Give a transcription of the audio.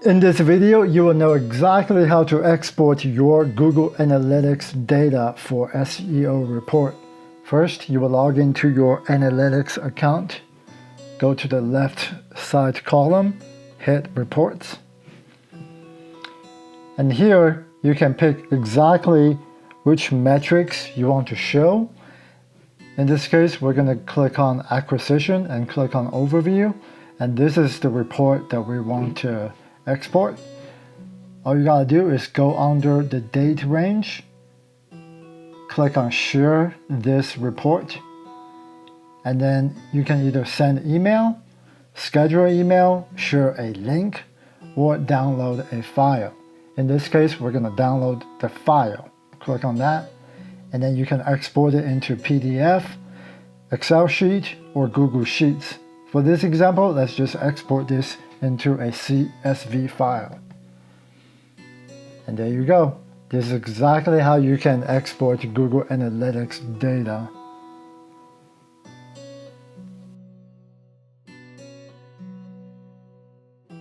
In this video, you will know exactly how to export your Google Analytics data for SEO report. First, you will log into your Analytics account. Go to the left side column, hit Reports. And here, you can pick exactly which metrics you want to show. In this case, we're going to click on Acquisition and click on Overview. And this is the report that we want to export. All you gotta do is go under the date range, click on Share this report, and then you can either send email, schedule email, share a link, or download a file. In this case, we're gonna download the file. Click on that, and then you can export it into PDF, Excel sheet, or Google Sheets. For this example, let's just export this into a CSV file. And there you go. This is exactly how you can export Google Analytics data